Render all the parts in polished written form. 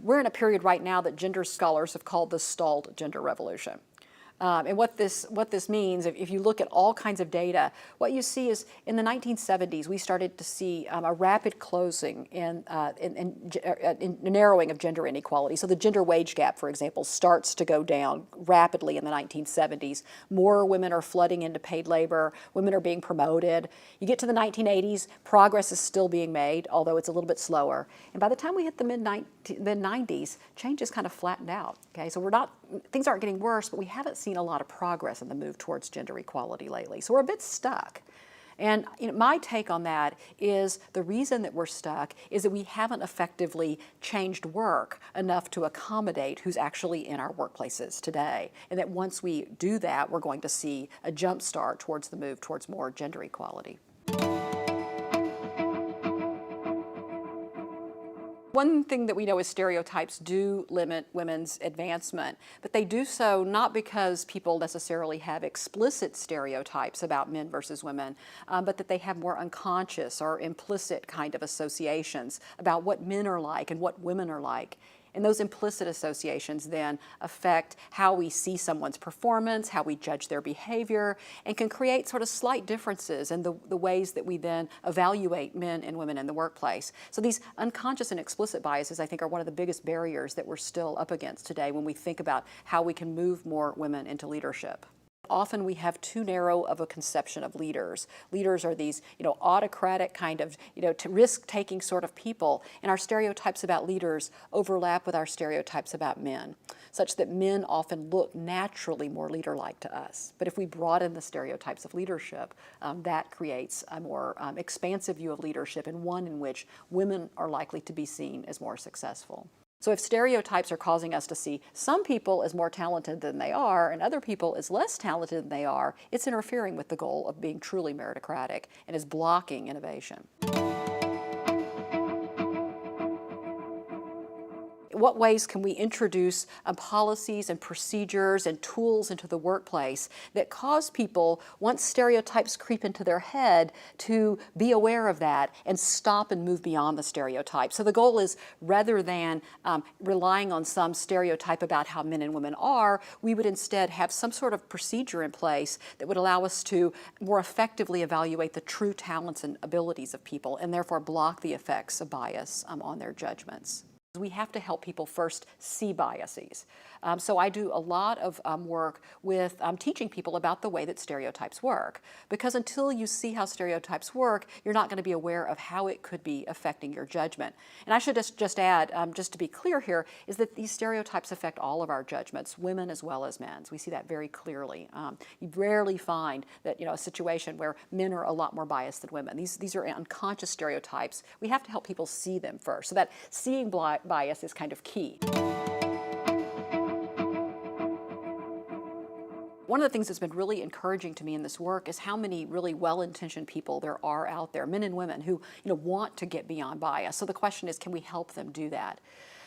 We're in a period right now that gender scholars have called the stalled gender revolution. And what this means, if you look at all kinds of data, what you see is in the 1970s, we started to see a rapid closing in narrowing of gender inequality. So the gender wage gap, for example, starts to go down rapidly in the 1970s. More women are flooding into paid labor. Women are being promoted. You get to the 1980s, progress is still being made, although it's a little bit slower. And by the time we hit the mid-90s, change is kind of flattened out. Okay, so things aren't getting worse, but we haven't seen a lot of progress in the move towards gender equality lately. So we're a bit stuck. And my take on that is the reason that we're stuck is that we haven't effectively changed work enough to accommodate who's actually in our workplaces today. And that once we do that, we're going to see a jump start towards the move towards more gender equality. One thing that we know is stereotypes do limit women's advancement, but they do so not because people necessarily have explicit stereotypes about men versus women, but that they have more unconscious or implicit kind of associations about what men are like and what women are like. And those implicit associations then affect how we see someone's performance, how we judge their behavior, and can create sort of slight differences in the ways that we then evaluate men and women in the workplace. So these unconscious and explicit biases, I think, are one of the biggest barriers that we're still up against today when we think about how we can move more women into leadership. Often we have too narrow of a conception of leaders. Leaders are these, autocratic kind of, risk-taking sort of people, and our stereotypes about leaders overlap with our stereotypes about men, such that men often look naturally more leader-like to us. But if we broaden the stereotypes of leadership, that creates a more expansive view of leadership, and one in which women are likely to be seen as more successful. So if stereotypes are causing us to see some people as more talented than they are and other people as less talented than they are, it's interfering with the goal of being truly meritocratic and is blocking innovation. What ways can we introduce policies and procedures and tools into the workplace that cause people, once stereotypes creep into their head, to be aware of that and stop and move beyond the stereotype? So the goal is, rather than relying on some stereotype about how men and women are, we would instead have some sort of procedure in place that would allow us to more effectively evaluate the true talents and abilities of people and therefore block the effects of bias on their judgments. We have to help people first see biases. So I do a lot of work with teaching people about the way that stereotypes work, because until you see how stereotypes work, you're not going to be aware of how it could be affecting your judgment. And I should just add, just to be clear here, is that these stereotypes affect all of our judgments, women as well as men's. We see that very clearly. You rarely find that a situation where men are a lot more biased than women. These are unconscious stereotypes. We have to help people see them first. So that seeing bias is kind of key. One of the things that's been really encouraging to me in this work is how many really well-intentioned people there are out there, men and women, who want to get beyond bias. So the question is, can we help them do that?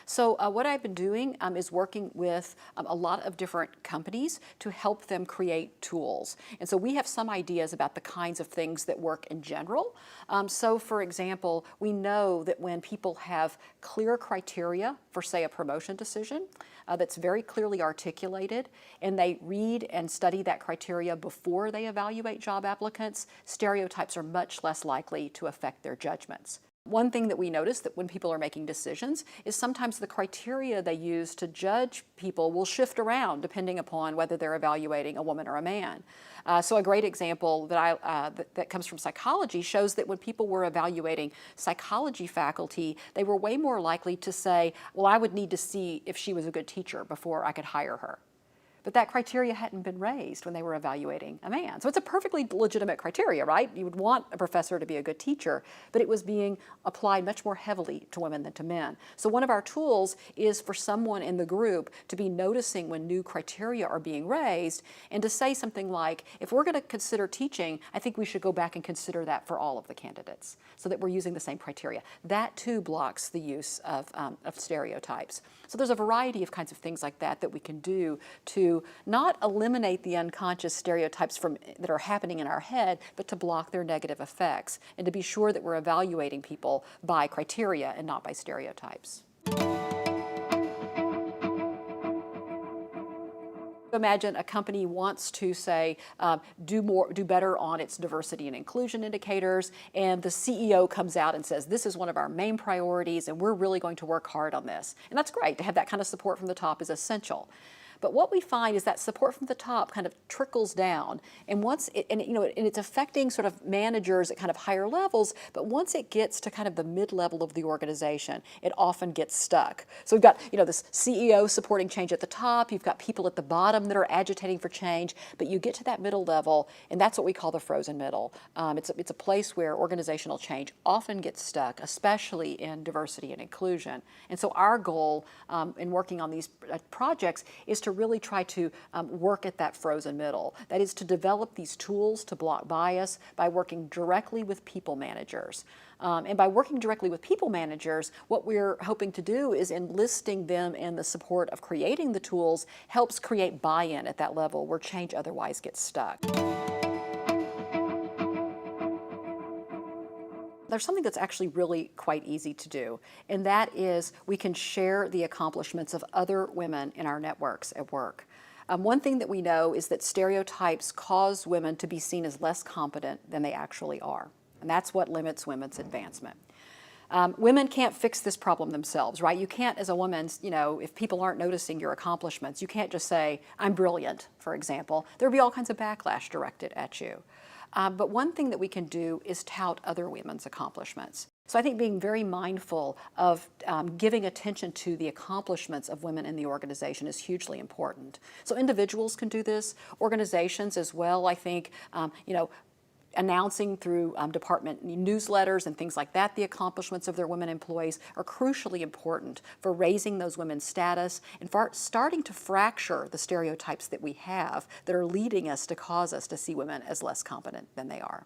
So what I've been doing is working with a lot of different companies to help them create tools. And so we have some ideas about the kinds of things that work in general. So for example, we know that when people have clear criteria for, say, a promotion decision that's very clearly articulated, and they read and study that criteria before they evaluate job applicants, stereotypes are much less likely to affect their judgments. One thing that we notice that when people are making decisions is sometimes the criteria they use to judge people will shift around depending upon whether they're evaluating a woman or a man. So a great example that comes from psychology shows that when people were evaluating psychology faculty, they were way more likely to say, well, I would need to see if she was a good teacher before I could hire her. But that criteria hadn't been raised when they were evaluating a man. So it's a perfectly legitimate criteria, right? You would want a professor to be a good teacher, but it was being applied much more heavily to women than to men. So one of our tools is for someone in the group to be noticing when new criteria are being raised and to say something like, if we're going to consider teaching, I think we should go back and consider that for all of the candidates so that we're using the same criteria. That too blocks the use of stereotypes. So there's a variety of kinds of things like that we can do to not eliminate the unconscious stereotypes that are happening in our head, but to block their negative effects and to be sure that we're evaluating people by criteria and not by stereotypes. Imagine a company wants to say, do better on its diversity and inclusion indicators, and the CEO comes out and says, this is one of our main priorities, and we're really going to work hard on this. And that's great. To have that kind of support from the top is essential. But what we find is that support from the top kind of trickles down, and it's affecting sort of managers at kind of higher levels. But once it gets to kind of the mid-level of the organization, it often gets stuck. So we've got this CEO supporting change at the top. You've got people at the bottom that are agitating for change. But you get to that middle level, and that's what we call the frozen middle. It's a place where organizational change often gets stuck, especially in diversity and inclusion. And so our goal in working on these projects is to really try to work at that frozen middle. That is to develop these tools to block bias by working directly with people managers. And by working directly with people managers, what we're hoping to do is enlisting them in the support of creating the tools helps create buy-in at that level where change otherwise gets stuck. There's something that's actually really quite easy to do, and that is we can share the accomplishments of other women in our networks at work. One thing that we know is that stereotypes cause women to be seen as less competent than they actually are, and that's what limits women's advancement. Women can't fix this problem themselves, right? You can't, as a woman, if people aren't noticing your accomplishments, you can't just say, I'm brilliant, for example. There'll be all kinds of backlash directed at you. But one thing that we can do is tout other women's accomplishments. So I think being very mindful of giving attention to the accomplishments of women in the organization is hugely important. So individuals can do this, organizations as well, I think, announcing through department newsletters and things like that the accomplishments of their women employees are crucially important for raising those women's status and for starting to fracture the stereotypes that we have that are leading us to cause us to see women as less competent than they are.